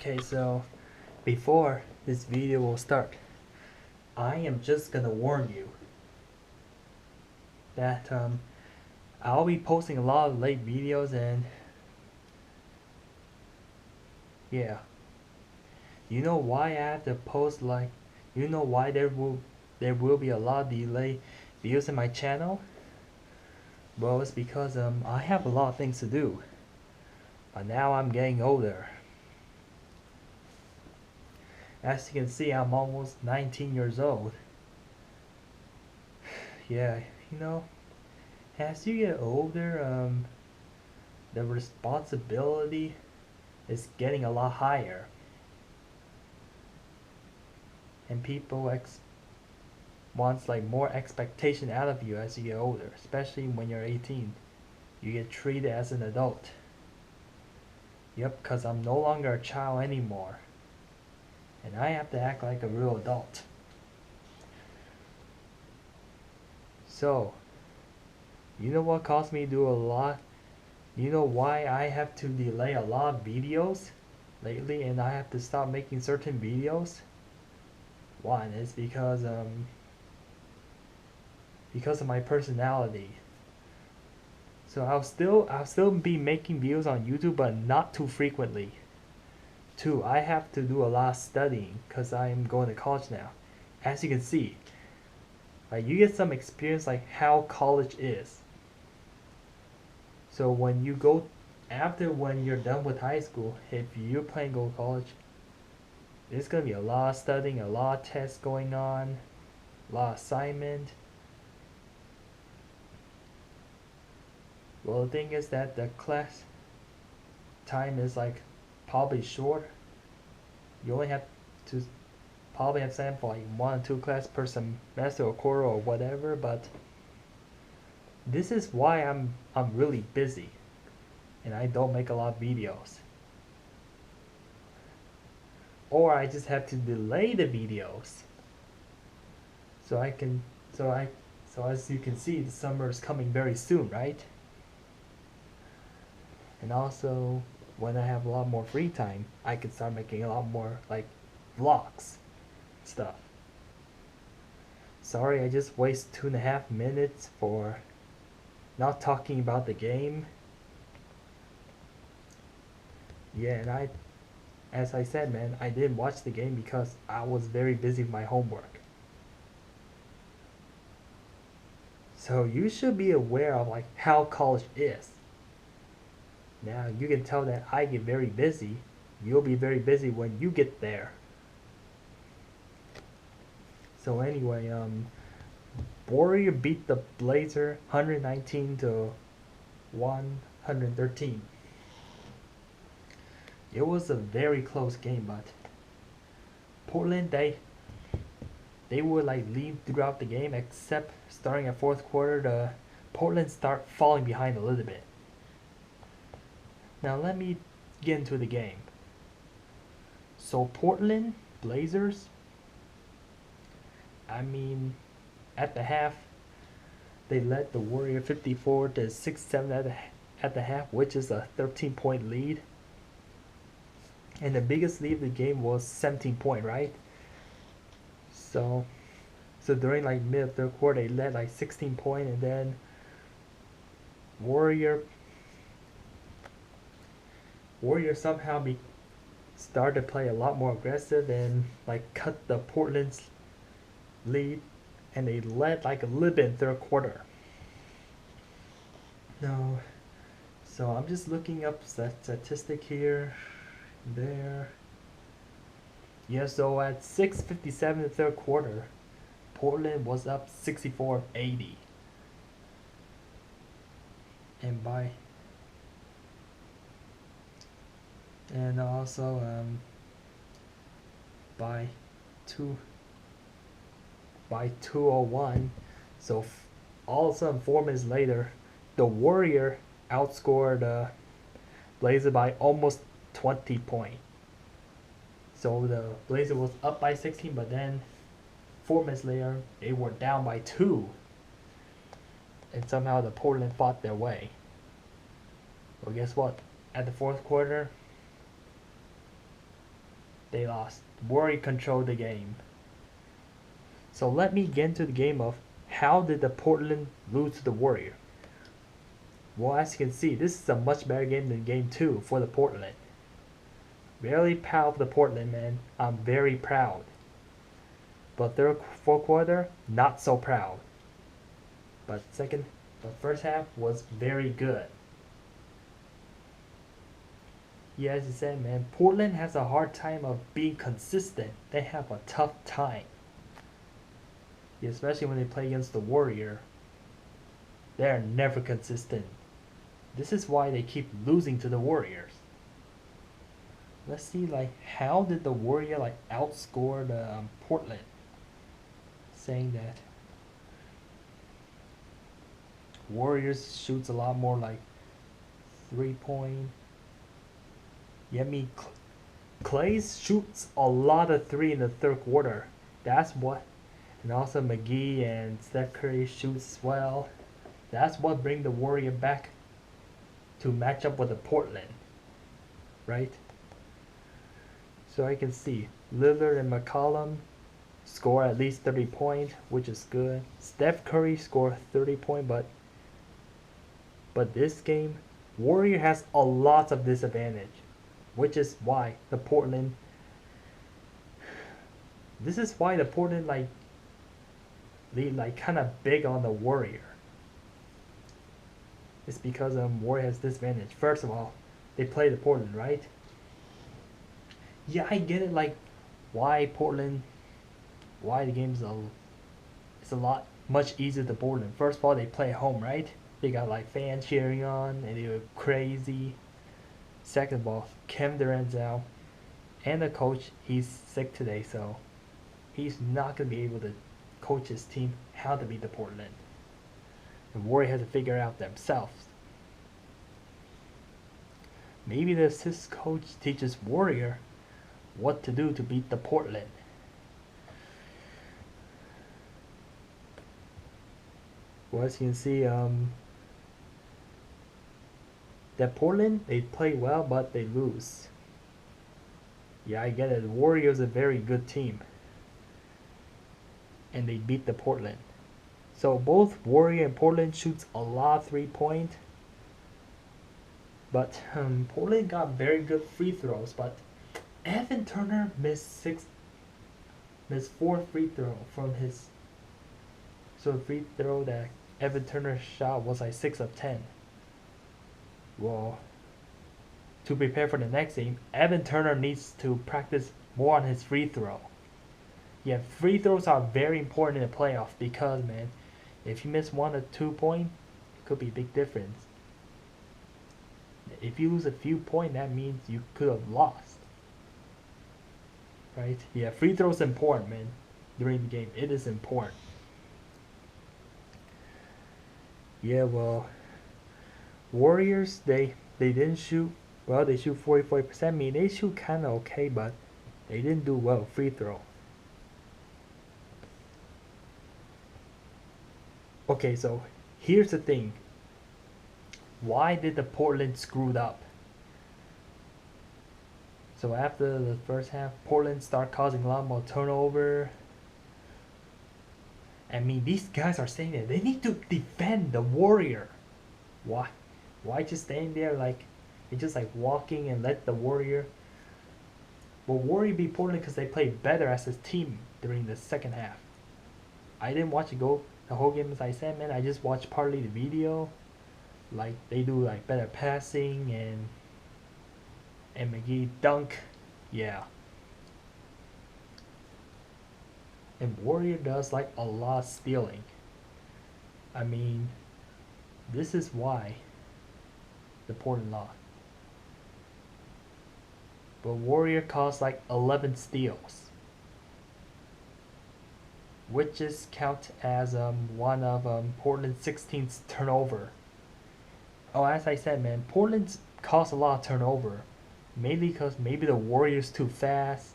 Okay, so before this video will start, I am just gonna warn you that I'll be posting a lot of late videos, and yeah, you know why I have to post you know why there will be a lot of delayed videos in my channel? Well, it's because I have a lot of things to do, but now I'm getting older. As you can see, I'm almost 19 years old. Yeah, you know, as you get older, the responsibility is getting a lot higher, and people wants like more expectation out of you as you get older, especially when you're 18. You get treated as an adult. Yep, because I'm no longer a child anymore, and I have to act like a real adult. So, you know what caused me to do a lot? You know why I have to delay a lot of videos lately, and I have to stop making certain videos? One is because of my personality. So I'll still be making videos on YouTube, but not too frequently. Two, I have to do a lot of studying because I'm going to college now. As you can see, like, you get some experience like how college is. So when you're done with high school, if you're planning to go to college, there's gonna be a lot of studying, a lot of tests going on, a lot of assignment. Well, the thing is that the class time is like probably short. You only have to probably have time for like 1 or 2 classes per semester or quarter or whatever, but this is why I'm really busy and I don't make a lot of videos. Or I just have to delay the videos so I can so I so as you can see, the summer is coming very soon, right? And also, when I have a lot more free time, I can start making a lot more like vlogs stuff. Sorry, I just wasted 2.5 minutes for not talking about the game. Yeah, and as I said, man, I didn't watch the game because I was very busy with my homework. So you should be aware of like how college is. Now you can tell that I get very busy. You'll be very busy when you get there. So anyway, Warrior beat the Blazer 119 to 113. It was a very close game, but Portland they would like lead throughout the game, except starting at fourth quarter, the Portland start falling behind a little bit. Now let me get into the game. So Portland Blazers, I mean, at the half, they led the Warrior 54 to 6-7 at the half, which is a 13-point lead. And the biggest lead of the game was 17 point, right? So during like mid of third quarter, they led like 16 point, and then Warrior somehow started to play a lot more aggressive and like cut the Portland's lead, and they led like a little bit in third quarter. No, so I'm just looking up statistic here, there. Yeah, so at 6:57 in the third quarter, Portland was up 64-80. And also by two by 2:01. So all of a sudden, 4 minutes later, the Warrior outscored Blazer by almost 20 points. So the Blazer was up by 16, but then 4 minutes later, they were down by 2. And somehow the Portland fought their way. Well, guess what? At the fourth quarter, They lost. Warrior controlled the game. So let me get into the game of how did the Portland lose to the Warrior. Well, as you can see, this is a much better game than game 2 for the Portland. Very proud of the Portland, man. I'm very proud. But fourth quarter, not so proud. But the first half was very good. Yeah, as you said, man, Portland has a hard time of being consistent. They have a tough time. Yeah, especially when they play against the Warrior. They're never consistent. This is why they keep losing to the Warriors. Let's see, like, how did the Warrior, like, outscore the Portland? Saying that Warriors shoots a lot more, like, 3-point. Yeah, I mean, Clay shoots a lot of 3 in the third quarter. That's what. And also McGee and Steph Curry shoots well. That's what bring the Warrior back to match up with the Portland. Right? So I can see Lillard and McCollum score at least 30 points, which is good. Steph Curry scored 30 points, but this game, Warrior has a lot of disadvantage, which is why the Portland. This is why the Portland they kind of big on the Warrior. It's because Warrior has disadvantage. First of all, they play the Portland, right? Yeah, I get it. Like, why Portland? Why the game's it's a lot much easier to Portland. First of all, they play home, right? They got like fans cheering on, and they were crazy. Second of all, Kevin Durant's out, and the coach, he's sick today, so he's not gonna be able to coach his team how to beat the Portland. The Warriors have to figure out themselves. Maybe the assist coach teaches Warrior what to do to beat the Portland. Well, as you can see, that Portland, they play well, but they lose. Yeah, I get it. The Warriors are a very good team. And they beat the Portland. So both Warrior and Portland shoots a lot of 3-point. But Portland got very good free throws. But Evan Turner missed 4 free throw from his. So the free throw that Evan Turner shot was like 6 of 10. Well, to prepare for the next game, Evan Turner needs to practice more on his free throw. Yeah, free throws are very important in the playoffs because, man, if you miss 1 or 2 points, it could be a big difference. If you lose a few points, that means you could have lost. Right? Yeah, free throws important, man. During the game, it is important. Yeah, well, Warriors, they didn't shoot. Well, they shoot 44%. I mean, they shoot kind of okay, but they didn't do well free throw. Okay, so here's the thing. Why did the Portland screwed up? So after the first half, Portland start causing a lot more turnover. I mean, these guys are saying that they need to defend the Warrior. Why? Why just stand there like they just like walking and let the Warrior? Well, Warrior beat Portland because they played better as a team during the second half. I didn't watch it go the whole game as I said, man. I just watched partly the video. Like they do like better passing and McGee dunk, yeah. And Warrior does like a lot of stealing. I mean, this is why the Portland lost. But Warrior caused like 11 steals, which is count as one of Portland's 16th turnover. Oh, as I said, man, Portland's caused a lot of turnover, mainly because maybe the Warriors too fast.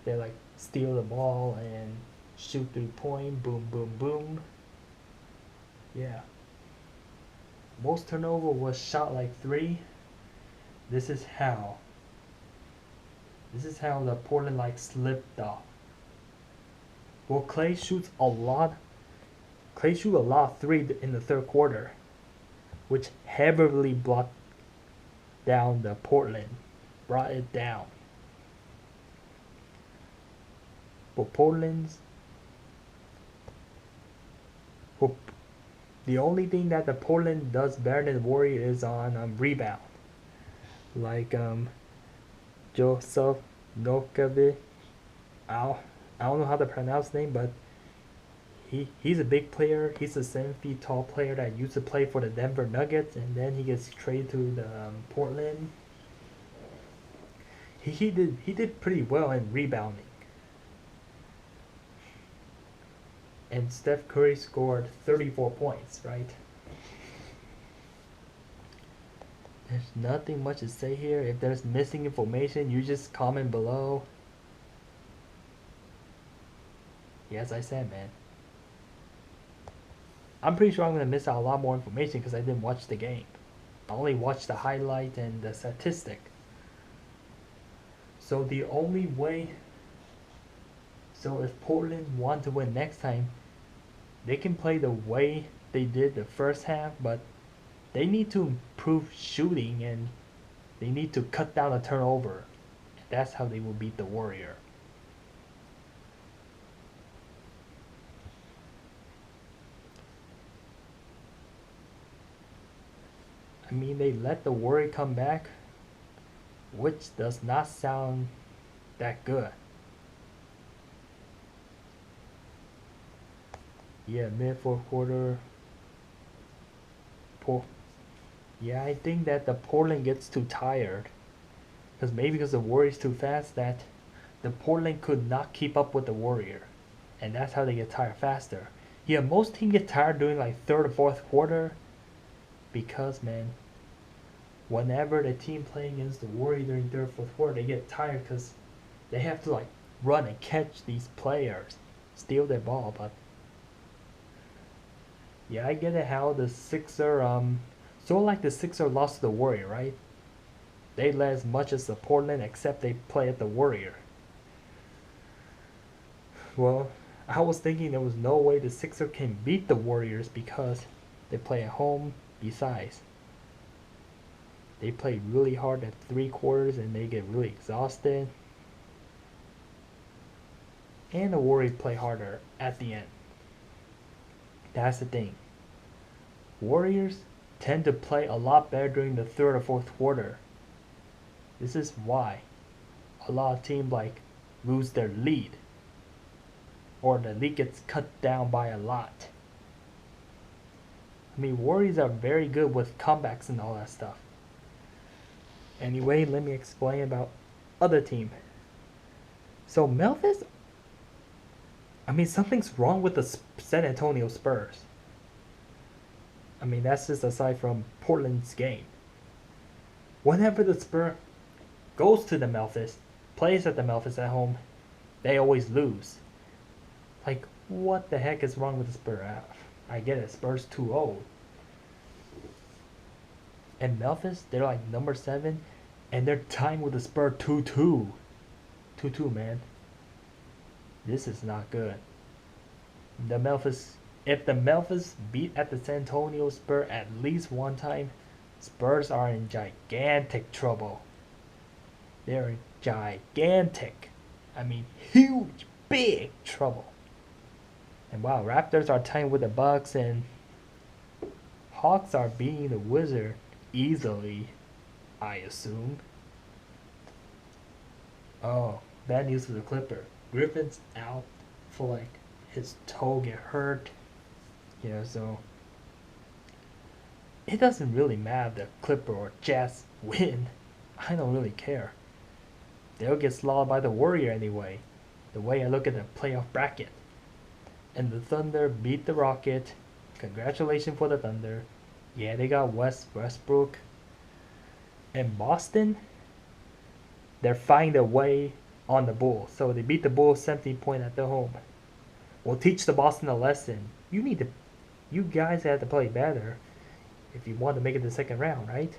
They like steal the ball and shoot 3-point, boom, boom, boom. Yeah. Most turnover was shot like 3. This is how. This is how the Portland like slipped off. Well, Clay shoots a lot. Clay shoot a lot of three in the third quarter, which heavily blocked down the Portland, brought it down. But well, the only thing that the Portland does better than the Warriors is on rebound. Like Joseph Nokovic. I don't know how to pronounce his name, but he's a big player. He's a 7 feet tall player that used to play for the Denver Nuggets, and then he gets traded to the Portland. He did pretty well in rebounding. And Steph Curry scored 34 points, right? There's nothing much to say here. If there's missing information, you just comment below. Yes, I said, man. I'm pretty sure I'm going to miss out a lot more information because I didn't watch the game. I only watched the highlight and the statistic. So the only way... So if Portland want to win next time, they can play the way they did the first half, but they need to improve shooting and they need to cut down the turnover. That's how they will beat the Warrior. I mean, they let the Warrior come back, which does not sound that good. Yeah, mid fourth quarter. Yeah, I think that the Portland gets too tired. Because maybe because the Warrior's too fast that the Portland could not keep up with the Warrior. And that's how they get tired faster. Yeah, most teams get tired during like third or fourth quarter. Because, man, whenever the team playing against the Warrior during third or fourth quarter, they get tired because they have to like run and catch these players. Steal their ball, but... Yeah, I get it how the Sixer, sort of like the Sixer lost to the Warrior, right? They led as much as the Portland, except they play at the Warrior. Well, I was thinking there was no way the Sixer can beat the Warriors because they play at home. Besides, they play really hard at 3 quarters and they get really exhausted. And the Warriors play harder at the end. That's the thing. Warriors tend to play a lot better during the third or fourth quarter. This is why a lot of teams like lose their lead or the lead gets cut down by a lot. I mean, Warriors are very good with comebacks and all that stuff. Anyway, let me explain about other team. So Memphis, I mean, something's wrong with the San Antonio Spurs. I mean, that's just aside from Portland's game. Whenever the Spurs goes to the Memphis, plays at the Memphis at home, they always lose. Like, what the heck is wrong with the Spurs? I get it, Spurs too old. And Memphis, they're like number 7, and they're tying with the Spurs 2-2. 2-2, man. This is not good. If the Memphis beat at the San Antonio Spurs at least one time, Spurs are in gigantic trouble. They're in gigantic. I mean, huge, big trouble. And wow, Raptors are tying with the Bucks, and Hawks are beating the Wizards easily, I assume. Oh, bad news for the Clipper. Griffin's out for like his toe get hurt. Yeah, so it doesn't really matter if the Clipper or Jazz win. I don't really care. They'll get slaughtered by the Warrior anyway. The way I look at the playoff bracket. And the Thunder beat the Rocket. Congratulations for the Thunder. Yeah, they got Westbrook. And Boston, they're finding their way on the Bulls. So they beat the Bulls 17 points at their home. We'll teach the Boston a lesson. You guys have to play better if you want to make it to the second round, right?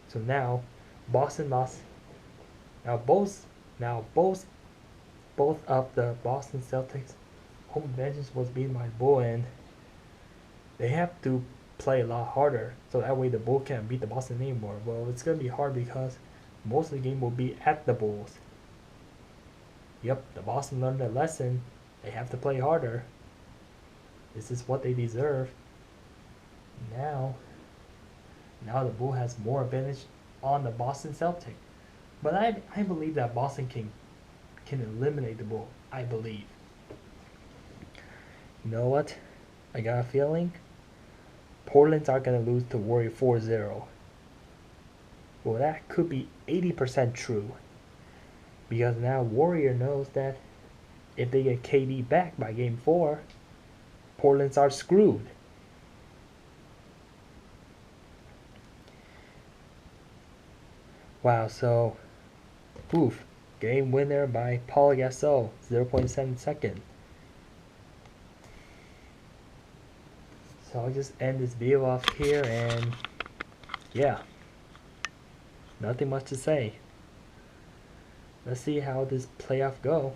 So now, Boston lost Now both of the Boston Celtics home benches was beaten by the Bull, and they have to play a lot harder so that way the Bull can't beat the Boston anymore. Well, it's gonna be hard because most of the game will be at the Bulls. Yep, the Boston learned their lesson. They have to play harder. This is what they deserve. Now the Bull has more advantage on the Boston Celtic. But I believe that Boston can eliminate the Bull. I believe. You know what? I got a feeling Portland's are going to lose to Warrior 4-0. Well, that could be 80% true. Because now Warrior knows that if they get KD back by game 4, Portland's are screwed. Wow, so oof, game winner by Paul Gasol, 0.7 second. So I'll just end this video off here, and yeah, nothing much to say. Let's see how this playoff go.